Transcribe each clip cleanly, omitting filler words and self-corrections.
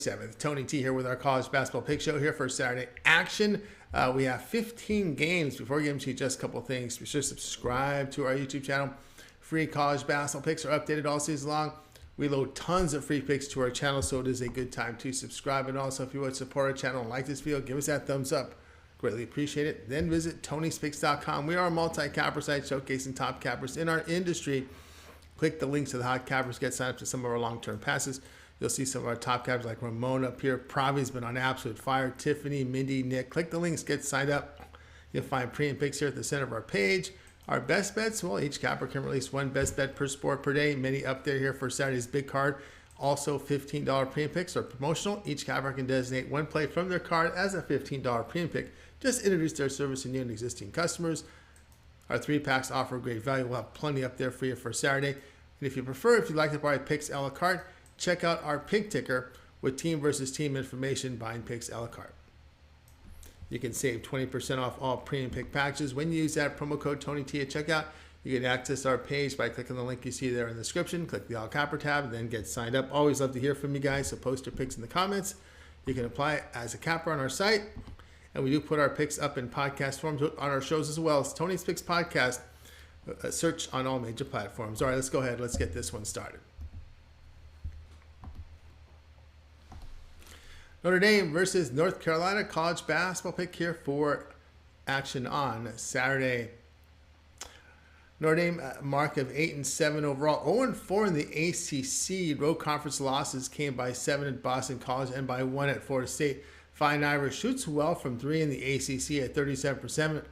7th. Tony T here with our college basketball pick show here for Saturday action. We have 15 games. Before we get into just a couple of things, be sure to subscribe to our YouTube channel. Free college basketball picks are updated all season long. We load tons of free picks to our channel, so it is a good time to subscribe. And also, if you would support our channel and like this video, give us that thumbs up. Greatly appreciate it. Then visit Tony'sPicks.com. We are a multi-capper site showcasing top cappers in our industry. Click the links to the hot cappers, get signed up to some of our long-term passes. You'll see some of our top cappers like Ramon up here. Pravi's been on absolute fire. Tiffany, Mindy, Nick. Click the links, get signed up. You'll find pre and picks here at the center of our page. Our best bets, well, each capper can release one best bet per sport per day. Many up there here for Saturday's big card. Also, $15 pre and picks are promotional. Each capper can designate one play from their card as a $15 pre and pick. Just introduce their service to new and existing customers. Our 3-packs offer great value. We'll have plenty up there for you for Saturday. And if you prefer, if you'd like to buy picks a la carte, check out our pick ticker with team versus team information, buying picks a la carte. You can save 20% off all premium pick packages when you use that promo code TonyT at checkout. You can access our page by clicking the link you see there in the description. Click the All Capper tab and then get signed up. Always love to hear from you guys, so post your picks in the comments. You can apply as a capper on our site. And we do put our picks up in podcast forms on our shows as well. It's Tony's Picks Podcast. Search on all major platforms. All right, let's go ahead. Let's get this one started. Notre Dame versus North Carolina college basketball pick here for action on Saturday. Notre Dame mark of 8-7 overall, 0-4 in the ACC. Road conference losses came by 7 at Boston College and by 1 at Florida State. Fine Ivers shoots well from 3 in the ACC at 37%.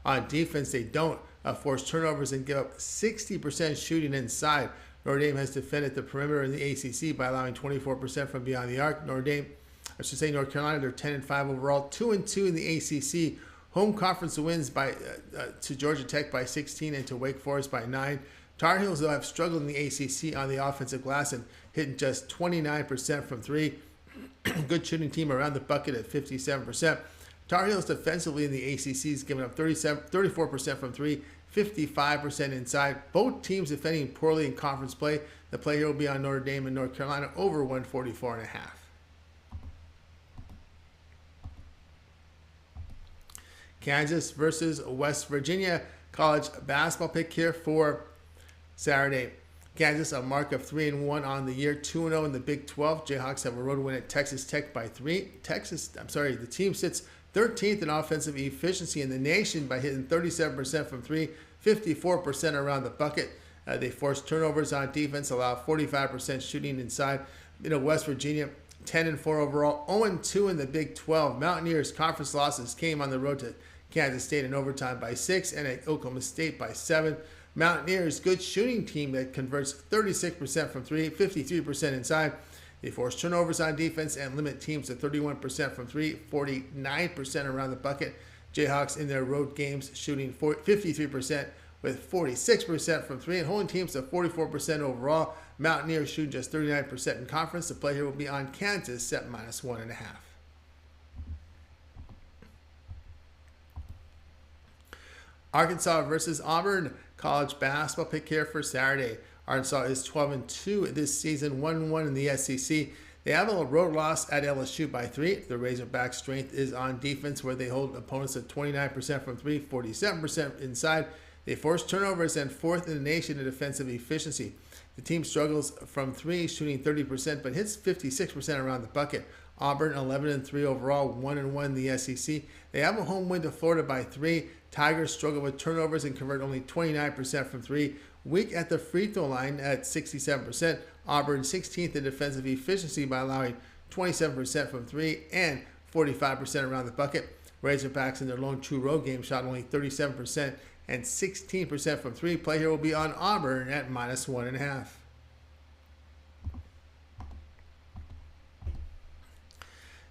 On defense, they don't force turnovers and give up 60% shooting inside. Notre Dame has defended the perimeter in the ACC by allowing 24% from beyond the arc. North Carolina, they're 10-5 overall, 2-2 in the ACC. Home conference wins by to Georgia Tech by 16 and to Wake Forest by 9. Tar Heels, though, have struggled in the ACC on the offensive glass and hitting just 29% from 3. Good shooting team around the bucket at 57%. Tar Heels defensively in the ACC is giving up 34% from 3, 55% inside. Both teams defending poorly in conference play. The play here will be on Notre Dame and North Carolina over 144.5. Kansas versus West Virginia college basketball pick here for Saturday. Kansas, a mark of 3-1 on the year, 2-0 in the Big 12. Jayhawks have a road win at Texas Tech by 3. The team sits 13th in offensive efficiency in the nation by hitting 37% from 3, 54% around the bucket. They force turnovers on defense, allow 45% shooting inside. West Virginia, 10-4 overall, 0-2 in the Big 12. Mountaineers conference losses came on the road to Kansas State in overtime by 6 and at Oklahoma State by 7. Mountaineers, good shooting team that converts 36% from 3, 53% inside. They force turnovers on defense and limit teams to 31% from 3, 49% around the bucket. Jayhawks in their road games shooting 53% with 46% from 3 and holding teams to 44% overall. Mountaineers shooting just 39% in conference. The play here will be on Kansas, set -1.5. Arkansas versus Auburn college basketball pick here for Saturday. Arkansas is 12-2 this season, 1-1 in the SEC. They have a road loss at LSU by 3. The Razorback strength is on defense, where they hold opponents at 29% from 3, 47% inside. They force turnovers and 4th in the nation in defensive efficiency. The team struggles from 3, shooting 30%, but hits 56% around the bucket. Auburn, 11-3 overall, 1-1 in the SEC. They have a home win to Florida by 3. Tigers struggle with turnovers and convert only 29% from 3. Weak at the free throw line at 67%. Auburn, 16th in defensive efficiency by allowing 27% from 3 and 45% around the bucket. Razorbacks in their lone true road game shot only 37% and 16% from 3. Play here will be on Auburn at -1.5.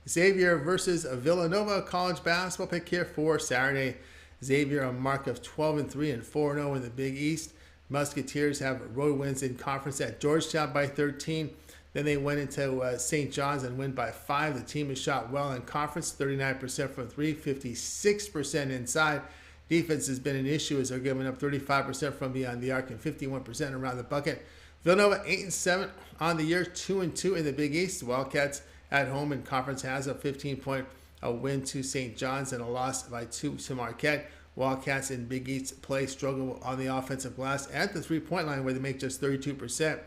Xavier versus Villanova college basketball pick here for Saturday. Xavier, a mark of 12-3 and 4-0 in the Big East. Musketeers have road wins in conference at Georgetown by 13. Then they went into St. John's and win by 5. The team has shot well in conference, 39% from 3, 56% inside. Defense has been an issue as they're giving up 35% from beyond the arc and 51% around the bucket. Villanova 8-7 on the year, 2-2 in the Big East. The Wildcats at home in conference has a 15-point win to St. John's and a loss by 2 to Marquette. Wildcats in Big East play struggle on the offensive glass at the three-point line where they make just 32%.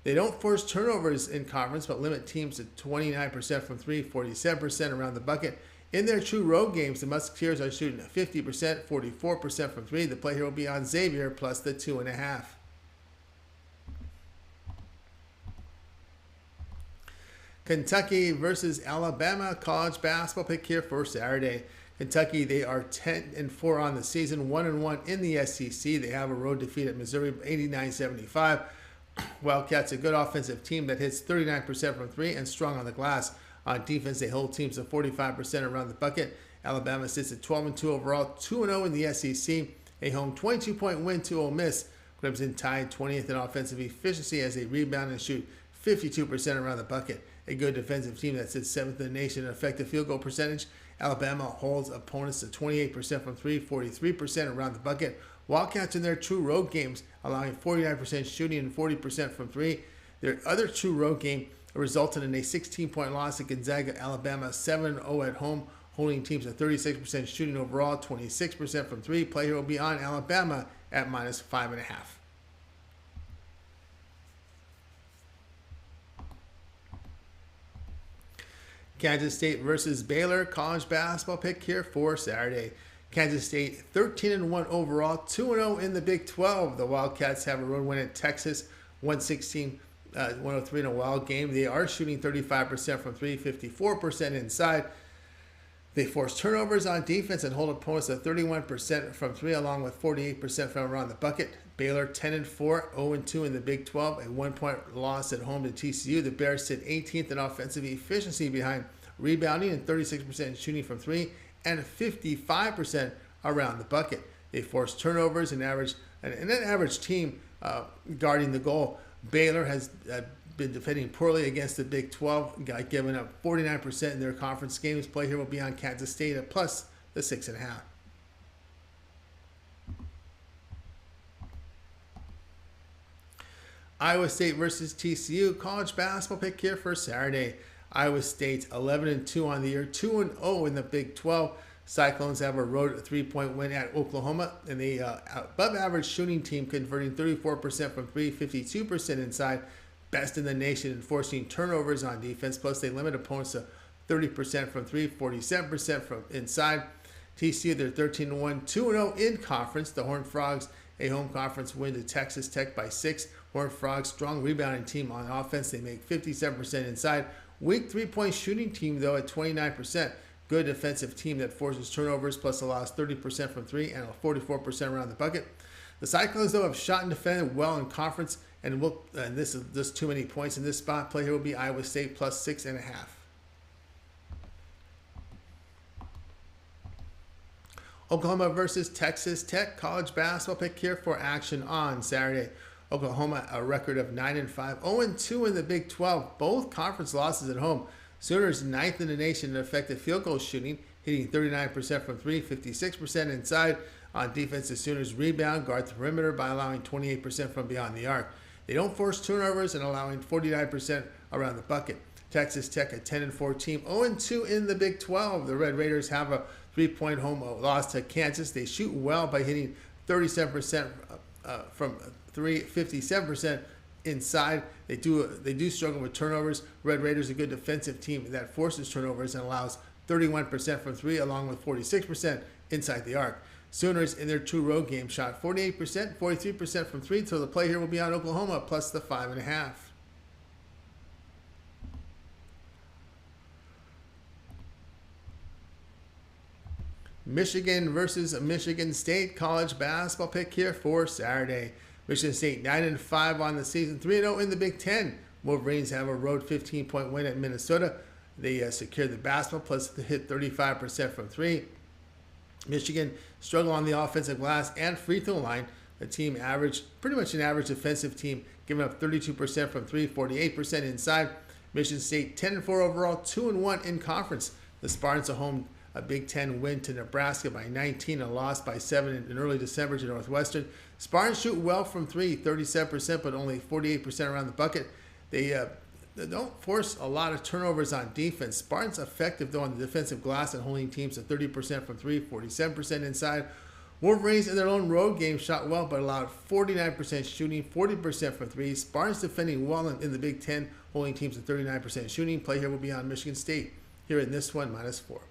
They don't force turnovers in conference but limit teams to 29% from 3, 47% around the bucket. In their true road games, the Musketeers are shooting 50%, 44% from 3. The play here will be on Xavier plus the 2.5. Kentucky versus Alabama, college basketball pick here for Saturday. Kentucky, they are 10-4 on the season, 1-1 in the SEC. They have a road defeat at Missouri, 89-75. Wildcats, a good offensive team that hits 39% from 3 and strong on the glass. On defense, they hold teams to 45% around the bucket. Alabama sits at 12-2 overall, 2-0 in the SEC. A home 22-point win to Ole Miss. Clemson tied 20th in offensive efficiency as they rebound and shoot 52% around the bucket. A good defensive team that sits 7th in the nation in effective field goal percentage. Alabama holds opponents to 28% from 3, 43% around the bucket. Wildcats in their true road games, allowing 49% shooting and 40% from 3. Their other true road game resulted in a 16-point loss at Gonzaga. Alabama 7-0 at home, holding teams at 36% shooting overall, 26% from 3. Play here will be on Alabama at minus 5.5. Kansas State versus Baylor, college basketball pick here for Saturday. Kansas State 13-1 overall, 2-0 in the Big 12. The Wildcats have a road win at Texas, 116-103 in a wild game. They are shooting 35% from 3, 54% inside. They force turnovers on defense and hold opponents to 31% from 3, along with 48% from around the bucket. Baylor 10-4, 0-2 in the Big 12, a 1-point loss at home to TCU. The Bears sit 18th in offensive efficiency behind rebounding and 36% shooting from 3 and 55% around the bucket. They force turnovers and an average team guarding the goal. Baylor has been defending poorly against the Big 12, giving up 49% in their conference games. Play here will be on Kansas State at plus the 6.5. Iowa State versus TCU, college basketball pick here for Saturday. Iowa State 11-2 on the year, 2-0 in the Big 12. Cyclones have a road 3-point win at Oklahoma, and the above-average shooting team converting 34% from 3, 52% inside. Best in the nation in forcing turnovers on defense. Plus, they limit opponents to 30% from 3, 47% from inside. TCU, they're 13-1, 2-0 in conference. The Horned Frogs, a home conference win to Texas Tech by 6. Horned Frogs, strong rebounding team on offense. They make 57% inside. Weak three-point shooting team, though, at 29%. Good defensive team that forces turnovers, plus allows 30% from 3 and 44% around the bucket. The Cyclones, though, have shot and defended well in conference, and this is just too many points in this spot. Play here will be Iowa State plus 6.5. Oklahoma versus Texas Tech, college basketball pick here for action on Saturday. Oklahoma, a record of 9-5, 0-2 in the Big 12. Both conference losses at home. Sooners 9th in the nation in effective field goal shooting, hitting 39% from 3, 56% inside. On defense, the Sooners rebound, guard the perimeter by allowing 28% from beyond the arc. They don't force turnovers and allowing 49% around the bucket. Texas Tech, a 10-4 team, 0-2 in the Big 12. The Red Raiders have a 3-point home loss to Kansas. They shoot well by hitting 37% from 3, 57% inside. They do struggle with turnovers. Red Raiders, a good defensive team that forces turnovers and allows 31% from 3, along with 46% inside the arc. Sooners in their true road game shot 48%, 43% from 3, so the play here will be on Oklahoma plus the 5.5. Michigan versus Michigan State, college basketball pick here for Saturday. Michigan State 9-5 on the season, 3-0 in the Big 10. Wolverines have a road 15-point win at Minnesota. They secure the basketball, plus they hit 35% from 3. Michigan struggle on the offensive glass and free throw line. The team pretty much an average defensive team, giving up 32% from 3, 48% inside. Michigan State 10-4 overall, 2-1 in conference. The Spartans at home, a Big 10 win to Nebraska by 19, a loss by 7 in early December to Northwestern. Spartans shoot well from 3, 37%, but only 48% around the bucket. They They don't force a lot of turnovers on defense. Spartans effective, though, on the defensive glass and holding teams to 30% from three, 47% inside. Wolverines in their own road game shot well, but allowed 49% shooting, 40% from three. Spartans defending well in the Big Ten, holding teams to 39% shooting. Play here will be on Michigan State. Here in this one, -4.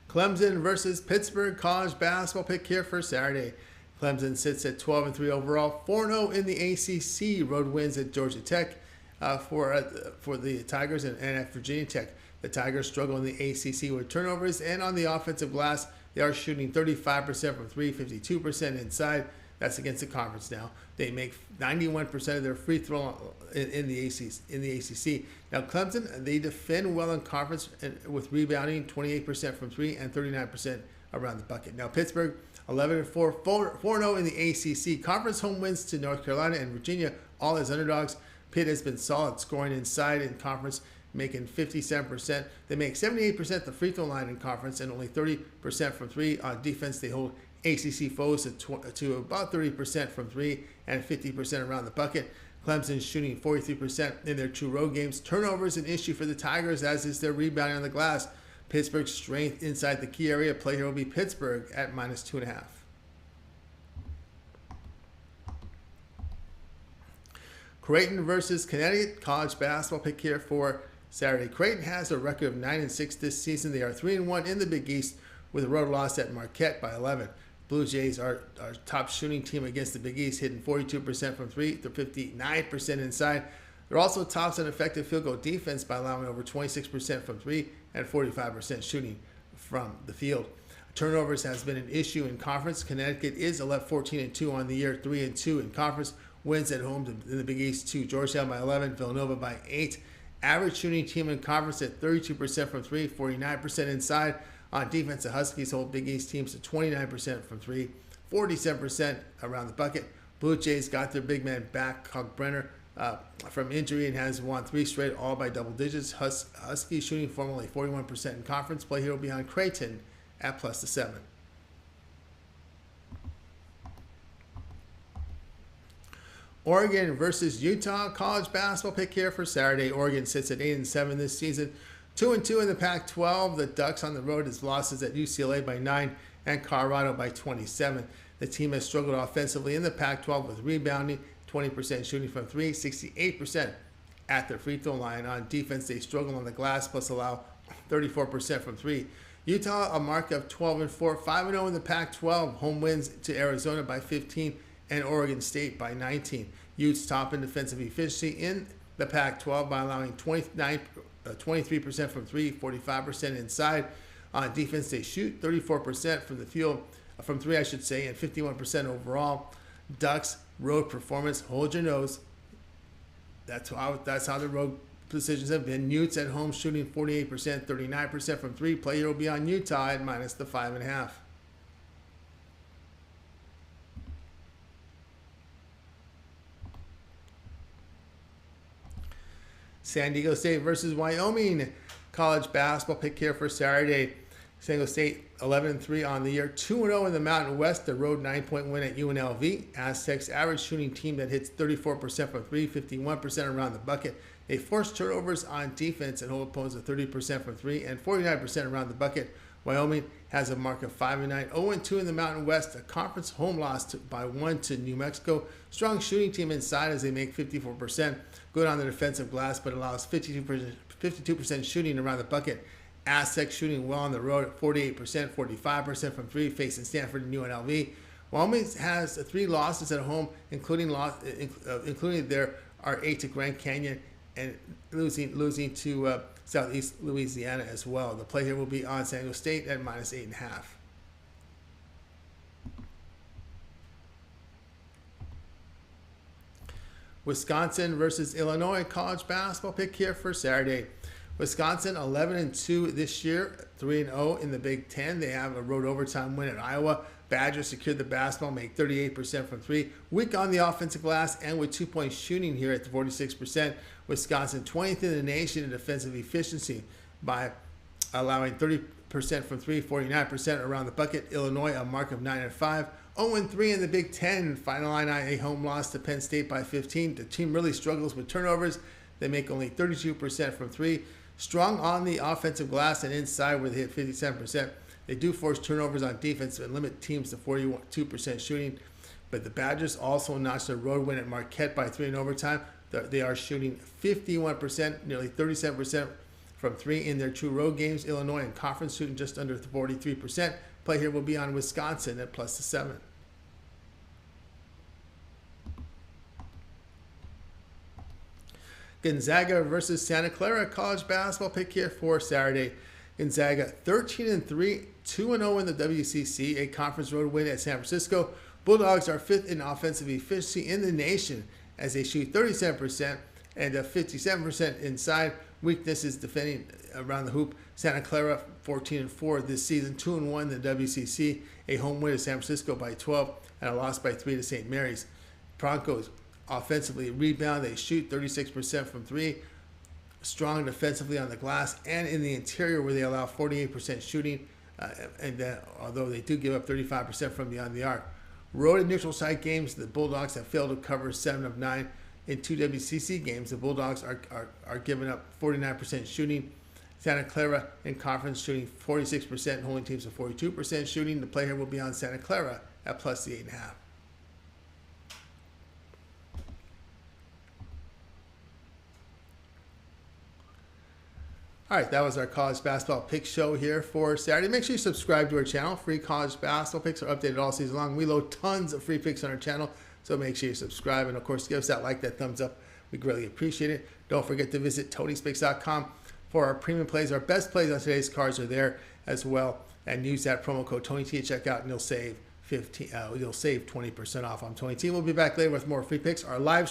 Clemson versus Pittsburgh, college basketball pick here for Saturday. Clemson sits at 12-3 overall, 4-0 in the ACC. Road wins at Georgia Tech for the Tigers and at Virginia Tech. The Tigers struggle in the ACC with turnovers, and on the offensive glass, they are shooting 35% from three, 52% inside. That's against the conference now. They make 91% of their free throw in the ACC. Now Clemson, they defend well in conference with rebounding, 28% from three and 39% around the bucket. Now Pittsburgh, 11-4, 4-0 in the ACC. Conference home wins to North Carolina and Virginia, all as underdogs. Pitt has been solid scoring inside in conference, making 57%. They make 78% the free throw line in conference and only 30% from three. On defense, they hold ACC foes to about 30% from three and 50% around the bucket. Clemson's shooting 43% in their two road games. Turnovers an issue for the Tigers, as is their rebounding on the glass. Pittsburgh's strength inside the key area. Play here will be Pittsburgh at -2.5. Creighton versus Connecticut, college basketball pick here for Saturday. Creighton has a record of 9-6 this season. They are 3-1 in the Big East with a road loss at Marquette by 11. Blue Jays are our top shooting team against the Big East, hitting 42% from three to 59% inside. They're also tops in effective field goal defense by allowing over 26% from three and 45% shooting from the field. Turnovers has been an issue in conference. Connecticut is 14-2 on the year, 3-2 in conference. Wins at home in the Big East to Georgetown by 11, Villanova by 8. Average shooting team in conference at 32% from three, 49% inside. On defense, the Huskies hold Big East teams to 29% from three, 47% around the bucket. Blue Jays got their big man back, Kalkbrenner, from injury and has won 3 straight, all by double digits. Huskies shooting formerly 41% in conference. Play here will be on Creighton at +7. Oregon versus Utah, college basketball pick here for Saturday. Oregon sits at 8-7 this season. 2-2 in the Pac-12. The Ducks on the road has losses at UCLA by 9 and Colorado by 27. The team has struggled offensively in the Pac-12 with rebounding, 20% shooting from three, 68% at their free throw line. On defense, they struggle on the glass, plus allow 34% from three. Utah, a mark of 12-4, 5-0 in the Pac-12. Home wins to Arizona by 15 and Oregon State by 19. Utes top in defensive efficiency in the Pac-12 by allowing 23% from three, 45% inside. On defense, they shoot 34% from the field, from three, I should say, and 51% overall. Ducks road performance, hold your nose. That's how the road decisions have been. Utes at home shooting 48%, 39% from three. Play here will be on Utah at -5.5. San Diego State versus Wyoming, college basketball pick here for Saturday. San Diego State 11-3 on the year, 2-0 in the Mountain West. The road 9-point win at UNLV. Aztecs average shooting team that hits 34% from three, 51% around the bucket. They force turnovers on defense and hold opponents at 30% from three and 49% around the bucket. Wyoming has a mark of 5-9, 0-2 in the Mountain West. A conference home loss by 1 to New Mexico. Strong shooting team inside as they make 54%. Good on the defensive glass, but allows 52% shooting around the bucket. Aztecs shooting well on the road at 48%, 45% from three, facing Stanford and UNLV. Wyoming has 3 losses at home, including there are 8 to Grand Canyon and losing to Southeast Louisiana as well. The play here will be on San Diego State at -8.5. Wisconsin versus Illinois, college basketball pick here for Saturday. Wisconsin 11-2 this year, 3-0 in the Big Ten. They have a road overtime win at Iowa. Badgers secured the basketball, make 38% from three. Weak on the offensive glass and with 2-point shooting here at 46%. Wisconsin 20th in the nation in defensive efficiency by allowing 30% from three, 49% around the bucket. Illinois a mark of 9-5. 0-3 in the Big Ten. Final line, a home loss to Penn State by 15. The team really struggles with turnovers. They make only 32% from three. Strong on the offensive glass and inside where they hit 57%. They do force turnovers on defense and limit teams to 42% shooting. But the Badgers also notched a road win at Marquette by 3 in overtime. They are shooting 51%, nearly 37% from three in their two road games. Illinois in conference shooting just under 43%. Play here will be on Wisconsin at +7. Gonzaga versus Santa Clara, college basketball pick here for Saturday. Gonzaga 13-3, 2-0 in the WCC, a conference road win at San Francisco. Bulldogs are 5th in offensive efficiency in the nation as they shoot 37% and 57% inside. Weakness is defending around the hoop. Santa Clara 14-4 this season, 2-1 in the WCC, a home win to San Francisco by 12 and a loss by 3 to St. Mary's. Broncos offensively rebound. They shoot 36% from three. Strong defensively on the glass and in the interior where they allow 48% shooting. Although they do give up 35% from beyond the arc. Road and neutral site games, the Bulldogs have failed to cover 7 of 9. In 2 WCC games, the Bulldogs are giving up 49% shooting. Santa Clara in conference shooting 46%, holding teams to 42% shooting. The play here will be on Santa Clara at +8.5. All right, that was our college basketball pick show here for Saturday. Make sure you subscribe to our channel. Free college basketball picks are updated all season long. We load tons of free picks on our channel, so make sure you subscribe. And, of course, give us that like, that thumbs up. We greatly appreciate it. Don't forget to visit TonySpicks.com for our premium plays. Our best plays on today's cards are there as well. And use that promo code TonyT at checkout, and you'll save 20% off. I'm Tony T. We'll be back later with more free picks. Our live